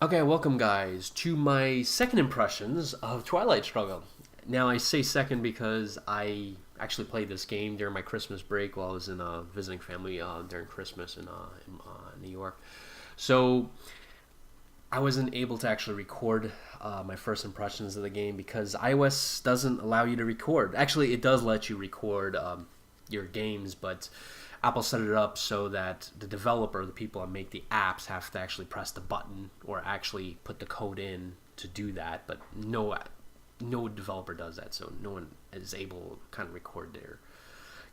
Okay, welcome guys to my second impressions of Twilight Struggle. Now I say second because I actually played this game during my Christmas break while I was in visiting family during Christmas in New York. So I wasn't able to actually record my first impressions of the game because iOS doesn't allow you to record. Actually, it does let you record your games, but Apple set it up so that the developer, the people that make the apps, have to actually press the button or actually put the code in to do that. But no developer does that, so no one is able to kind of record their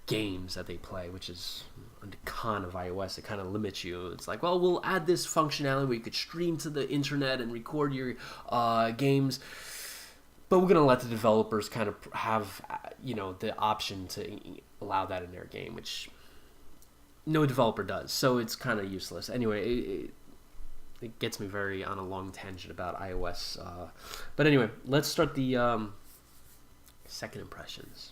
games that they play, which is a con of iOS. It kind of limits you. It's like, well, we'll add this functionality where you could stream to the internet and record your games, but we're going to let the developers kind of have, the option to allow that in their game, which no developer does, so it's kind of useless. Anyway, it gets me very on a long tangent about iOS. But anyway, let's start the second impressions.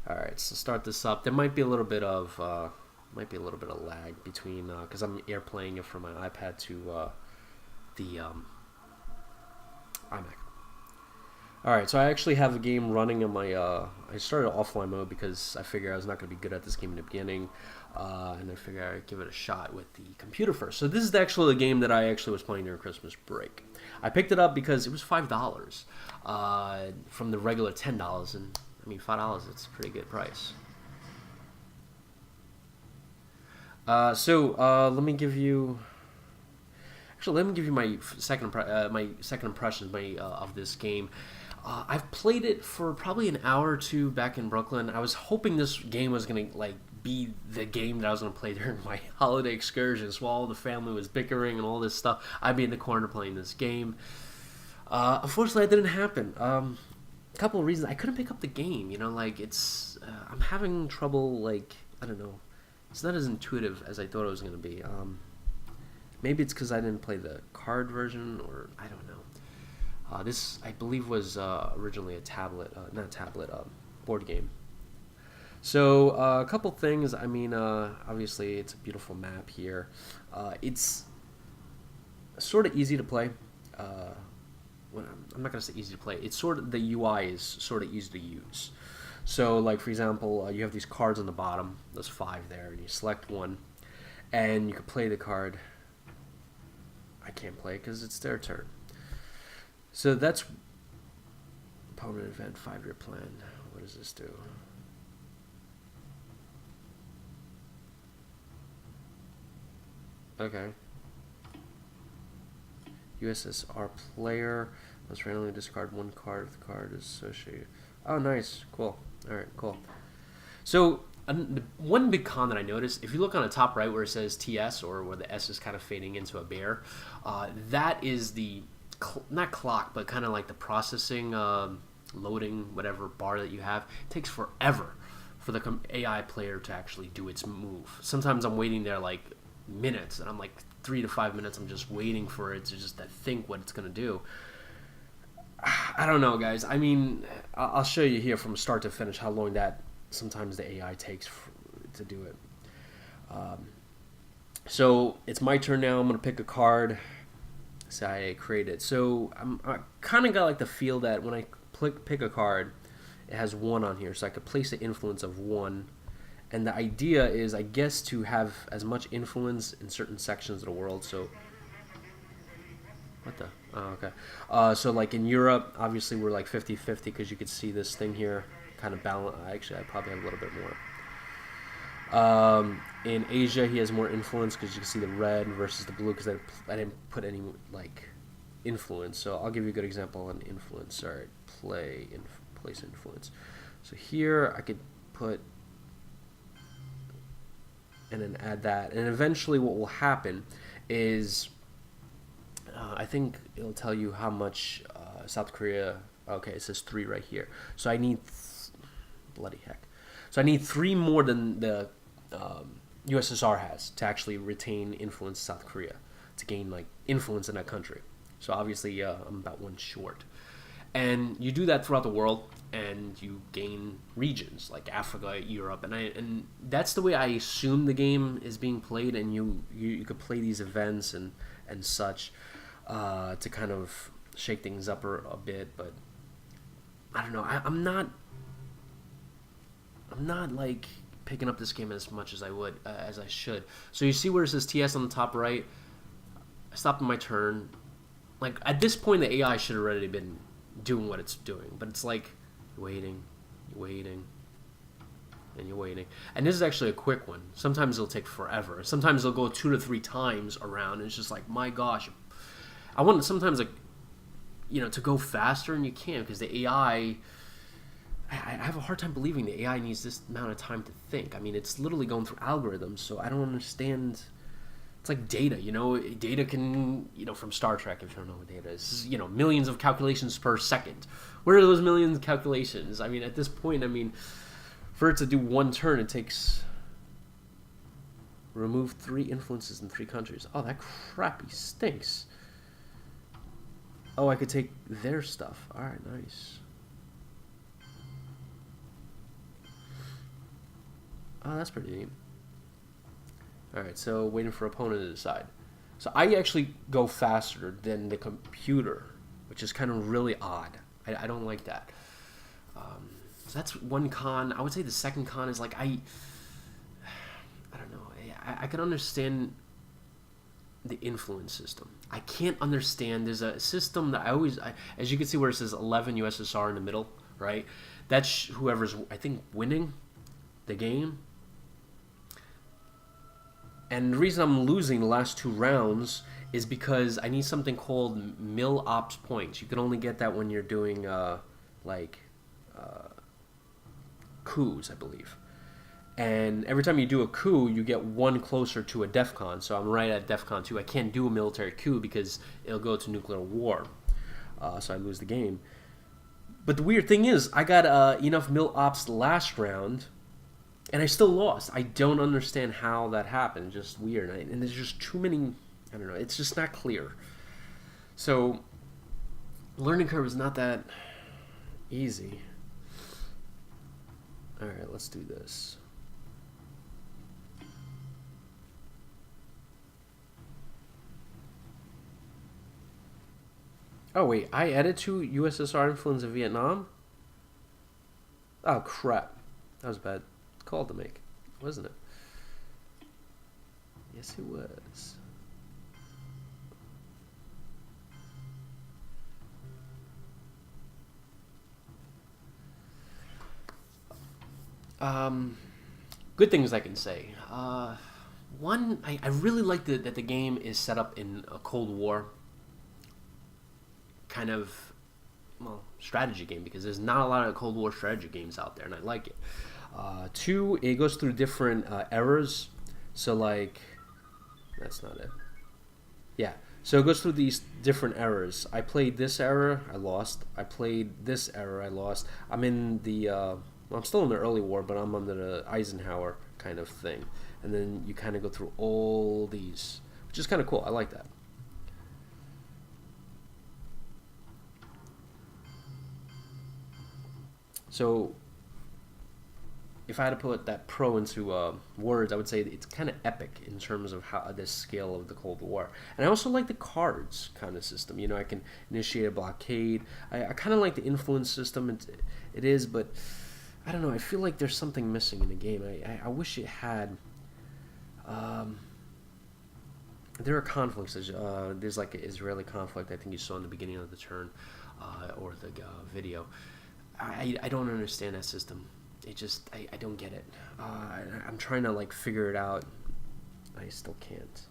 All right, so start this up. There might be a little bit of lag between because I'm airplaying it from my iPad to the iMac. All right, so I actually have a game running in my. I started offline mode because I figured I was not going to be good at this game in the beginning, and I figured I'd give it a shot with the computer first. So this is actually the game that I actually was playing during Christmas break. I picked it up because it was $5 from the regular $10, and I mean $5. It's a pretty good price. Let me give you. Actually, let me give you my second impressions of this game. I've played it for probably an hour or two back in Brooklyn. I was hoping this game was gonna be the game that I was gonna play during my holiday excursions while all the family was bickering and all this stuff. I'd be in the corner playing this game. Unfortunately, that didn't happen. A couple of reasons. I couldn't pick up the game. It's I'm having trouble. I don't know. It's not as intuitive as I thought it was gonna be. Maybe it's because I didn't play the card version, or I don't know. This, I believe, was originally a board game. So, a couple things. I mean, obviously, it's a beautiful map here. It's sort of easy to play. I'm not going to say easy to play. It's sort of, the UI is sort of easy to use. So, for example, you have these cards on the bottom. There's 5 there, and you select one, and you can play the card. I can't play because it's their turn. So that's opponent event 5-year plan. What does this do? Okay. USSR player must randomly discard one card if the card is associated. Oh, nice. Cool. All right, cool. So one big con that I noticed, if you look on the top right where it says TS, or where the S is kind of fading into a bear, that is the, not clock, but kind of like the processing, loading, whatever bar that you have. It takes forever for the AI player to actually do its move. Sometimes I'm waiting there minutes, and I'm 3 to 5 minutes. I'm just waiting for it to just think what it's going to do. I don't know, guys. I mean, I'll show you here from start to finish how long that sometimes the AI takes to do it. So it's my turn now. I'm going to pick a card. Say I create it. So I kind of got the feel that when I pick a card, it has 1 on here. So I could place the influence of 1. And the idea is, I guess, to have as much influence in certain sections of the world. So, what the? Oh, okay. So in Europe, obviously we're 50-50 because you could see this thing here kind of balance. Actually, I probably have a little bit more. In Asia, he has more influence because you can see the red versus the blue, because I didn't put any influence. So I'll give you a good example on influence. All right, place influence. So here I could put and then add that, and eventually what will happen is I think it'll tell you how much South Korea. Okay, it says 3 right here. So I need bloody heck. So I need 3 more than the USSR has to actually retain influence in South Korea, to gain influence in that country. So obviously I'm about 1 short. And you do that throughout the world, and you gain regions like Africa, Europe, and that's the way I assume the game is being played. And you could play these events and and such to kind of shake things up a bit. But I don't know. I'm not like picking up this game as much as I would as I should. So you see where it says TS on the top right? I stopped my turn. Like at this point, the AI should have already been doing what it's doing, but it's like you're waiting, and you're waiting. And this is actually a quick one. Sometimes it'll take forever. Sometimes it'll go 2 to 3 times around, and it's just like, my gosh, I want sometimes like, you know, to go faster, and you can't because the AI. I have a hard time believing the AI needs this amount of time to think. I mean, it's literally going through algorithms, so I don't understand. It's like data, you know. Data can, you know, from Star Trek, if you don't know what data is, you know, millions of calculations per second. Where are those millions of calculations? I mean, at this point, I mean, for it to do one turn, it takes remove 3 influences in 3 countries. Oh, that crappy stinks. Oh, I could take their stuff. All right, nice. Oh, that's pretty neat. Alright, so waiting for opponent to decide. So I actually go faster than the computer, which is kind of really odd. I don't like that. So that's one con. I would say the second con is like I don't know. I can understand the influence system. I can't understand. There's a system that as you can see where it says 11 USSR in the middle, right? That's whoever's, I think, winning the game. And the reason I'm losing the last 2 rounds is because I need something called mill ops points. You can only get that when you're doing coups, I believe. And every time you do a coup, you get 1 closer to a DEFCON. So I'm right at DEFCON 2. I can't do a military coup because it'll go to nuclear war. So I lose the game. But the weird thing is, I got enough mill ops last round, and I still lost. I don't understand how that happened. Just weird. And there's just too many, I don't know. It's just not clear. So, learning curve is not that easy. Alright, let's do this. Oh, wait. I added 2 USSR influence in Vietnam? Oh, crap. That was bad call to make, wasn't it? Yes, it was. Good things I can say. One, I really like that the game is set up in a Cold War kind of, well, strategy game, because there's not a lot of Cold War strategy games out there, and I like it. 2, it goes through different eras. So, like, that's not it. Yeah. So it goes through these different eras. I played this era, I lost. I played this era, I lost. I'm in the, well, I'm still in the early war, but I'm under the Eisenhower kind of thing. And then you kind of go through all these, which is kind of cool. I like that. So, if I had to put that pro into words, I would say it's kind of epic in terms of how this scale of the Cold War. And I also like the cards kind of system. You know, I can initiate a blockade. I kind of like the influence system. It is, but I don't know. I feel like there's something missing in the game. I wish it had. There are conflicts. There's like an Israeli conflict. I think you saw in the beginning of the turn or the video. I don't understand that system. It just, I don't get it. I'm trying to, like, figure it out. I still can't.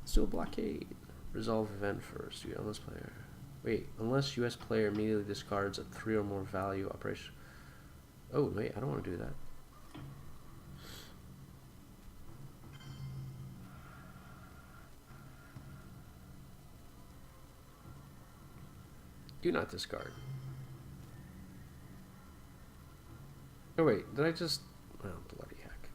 Let's do a blockade. Resolve event first. Unless player. Wait, unless U.S. player immediately discards a 3 or more value operation. Oh, wait, I don't want to do that. Do not discard. Oh wait, did I just... Oh, bloody heck.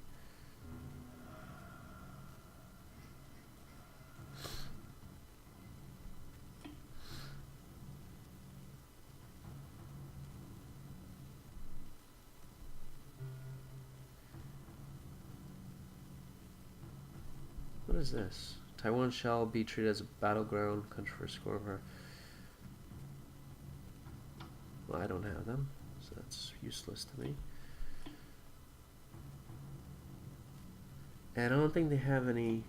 What is this? Taiwan shall be treated as a battleground country for score of her. Well, I don't have them, so that's useless to me. And I don't think they have any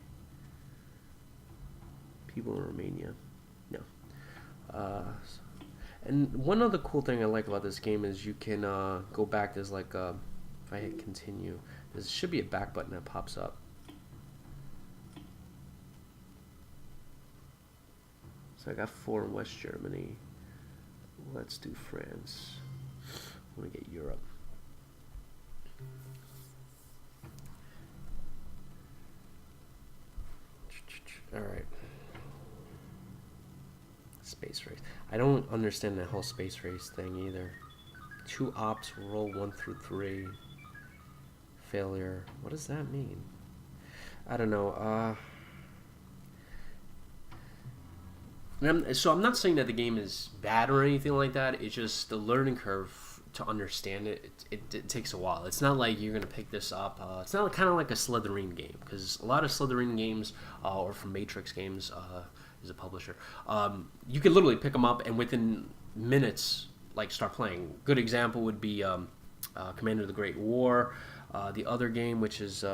people in Romania. No. And one other cool thing I like about this game is you can go back. There's like if I hit continue, there should be a back button that pops up. So I got 4 in West Germany. Let's do France. I want to get Europe. All right. Space race. I don't understand that whole space race thing either. 2 ops, roll 1 through 3. Failure. What does that mean? I don't know. So I'm not saying that the game is bad or anything like that. It's just the learning curve to understand it. It takes a while. It's not like you're gonna pick this up. It's not kind of like a Slytherin game, because a lot of Slytherin games or from Matrix Games is a publisher. You can literally pick them up and within minutes like start playing. Good example would be Commander of the Great War. The other game, which is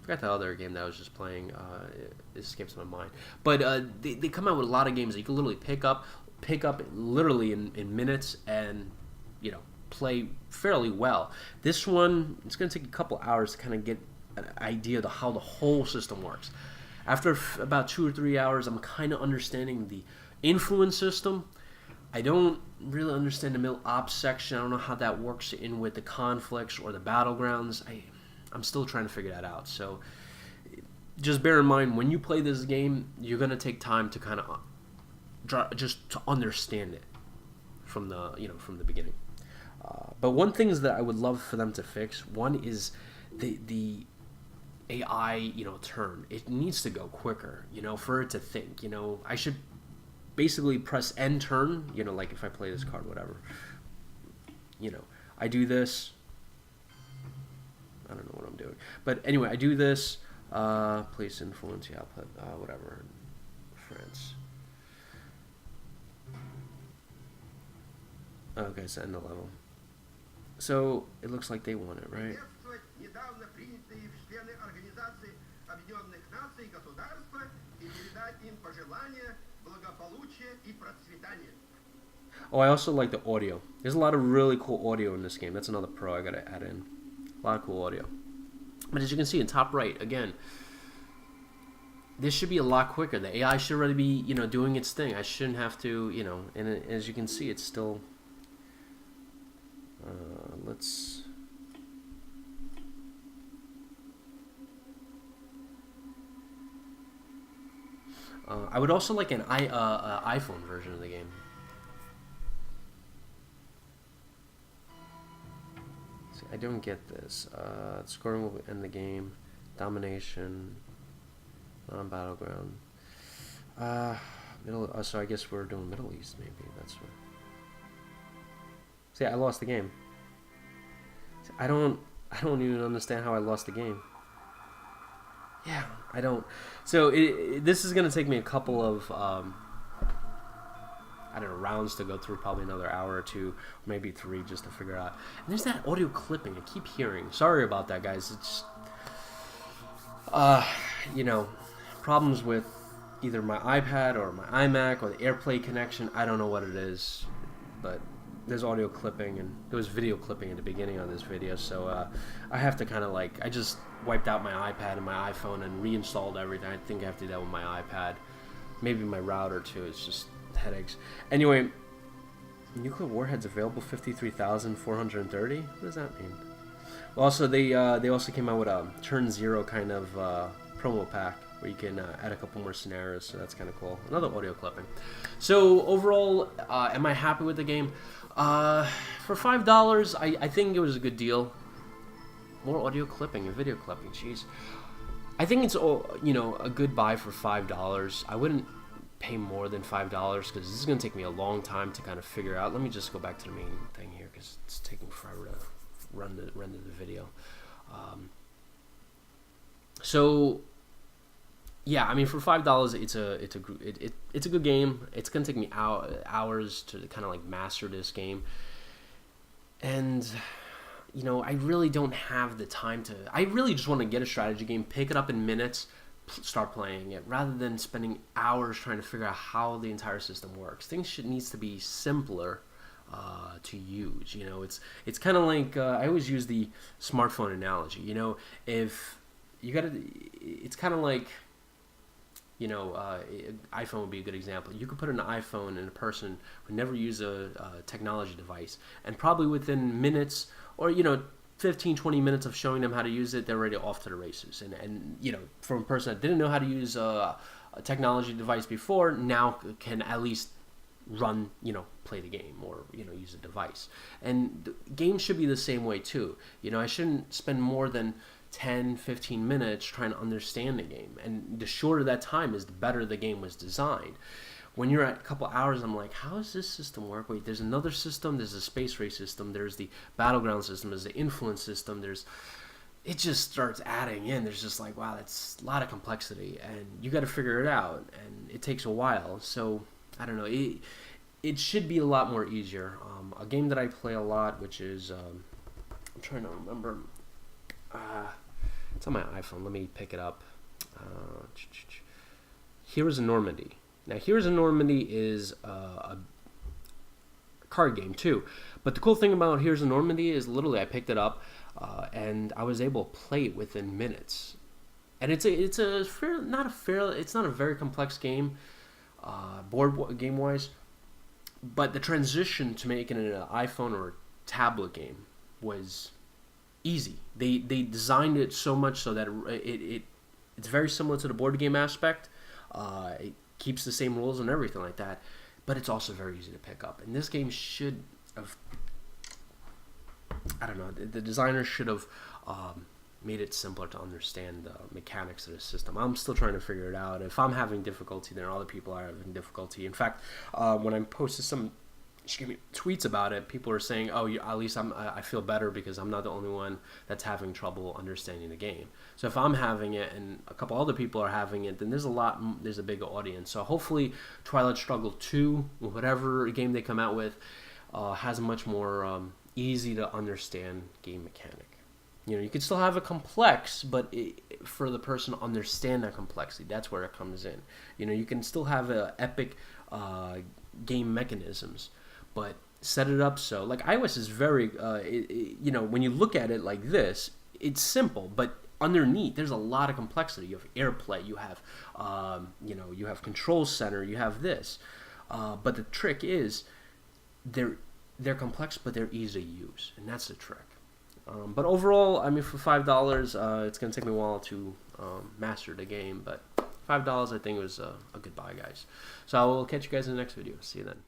forgot the other game that I was just playing. It escapes my mind. But they come out with a lot of games that you can literally pick up literally in minutes and play fairly well. This one, it's going to take a couple hours to kind of get an idea of how the whole system works. After about 2 or 3 hours, I'm kind of understanding the influence system. I don't really understand the middle ops section. I don't know how that works in with the conflicts or the battlegrounds. I'm still trying to figure that out. So just bear in mind, when you play this game, you're going to take time to kind of just to understand it from the beginning. But one thing is that I would love for them to fix. One is the AI, turn. It needs to go quicker, for it to think. I should basically press N turn, like if I play this card, whatever. I do this. I don't know what I'm doing. But anyway, I do this. Place influence, yeah, I'll put whatever. France. Okay, so end the level. So it looks like they want it, right? Oh, I also like the audio. There's a lot of really cool audio in this game. That's another pro I gotta add in. A lot of cool audio. But as you can see in top right, again, this should be a lot quicker. The AI should already be, doing its thing. I shouldn't have to, and as you can see, it's still, let's, I would also like an iPhone version of the game. I don't get this. Scoring will end the game. Domination. Non-battleground. So I guess we're doing Middle East, maybe. That's what. See, I lost the game. See, I don't even understand how I lost the game. Yeah, I don't. So this is gonna take me a couple of rounds to go through, probably another hour or 2, maybe 3, just to figure out. And there's that audio clipping I keep hearing. Sorry about that, guys. It's problems with either my iPad or my iMac or the AirPlay connection. I don't know what it is, but there's audio clipping and there was video clipping at the beginning of this video, so I have to kind of I just wiped out my iPad and my iPhone and reinstalled everything. I think I have to do that with my iPad, maybe my router too. It's just headaches. Anyway, nuclear warheads available 53,430. What does that mean? Well, also they also came out with a turn 0 kind of promo pack where you can add a couple more scenarios, so that's kind of cool. Another audio clipping. So overall, am I happy with the game? For $5, I think it was a good deal. More audio clipping and video clipping. Jeez, I think it's a good buy for $5. I wouldn't pay more than $5 because this is going to take me a long time to kind of figure out. Let me just go back to the main thing here because it's taking forever to render the video. So yeah, I mean for $5, it's a good game. It's gonna take me hours to kind of like master this game, and I really don't have the time to. I really just want to get a strategy game, pick it up in minutes, start playing it, rather than spending hours trying to figure out how the entire system works. Things needs to be simpler to use. It's kind of like I always use the smartphone analogy. If you got to, it's kind of like iPhone would be a good example. You could put an iPhone in a person who never used a technology device, and probably within minutes or 15, 20 minutes of showing them how to use it, they're already off to the races. And from a person that didn't know how to use a technology device before, now can at least run, play the game or, use a device. And games should be the same way too. I shouldn't spend more than 10, 15 minutes trying to understand the game. And the shorter that time is, the better the game was designed. When you're at a couple hours, I'm like, how does this system work? Wait, there's another system. There's a space race system. There's the battleground system. There's the influence system. It just starts adding in. There's just like, wow, that's a lot of complexity. And you got to figure it out. And it takes a while. So, I don't know. It should be a lot more easier. A game that I play a lot, which is, I'm trying to remember. It's on my iPhone. Let me pick it up. Heroes in Normandy. Now, Heroes in Normandy is a card game too. But the cool thing about Heroes in Normandy is literally I picked it up and I was able to play it within minutes. And it's not a very complex game, board game wise. But the transition to making it an iPhone or a tablet game was easy. They designed it so much so that it's very similar to the board game aspect. It keeps the same rules and everything like that, but it's also very easy to pick up. And this game should have, I don't know, the designers should have made it simpler to understand the mechanics of the system. I'm still trying to figure it out. If I'm having difficulty, then other people are having difficulty. In fact, when I posted some tweets about it, people are saying, "Oh, at least I feel better because I'm not the only one that's having trouble understanding the game." So if I'm having it and a couple other people are having it, then there's a bigger audience. So hopefully, Twilight Struggle 2, whatever game they come out with, has a much more easy to understand game mechanic. You can still have it complex, but for the person to understand that complexity, that's where it comes in. You can still have epic game mechanisms, but set it up so, like iOS is very, when you look at it like this, it's simple, but underneath there's a lot of complexity. You have AirPlay, you have, you have Control Center, you have this, but the trick is they're complex, but they're easy to use, and that's the trick. But overall, I mean, for $5, it's going to take me a while to master the game, but $5 I think was a good buy, guys. So I will catch you guys in the next video. See you then.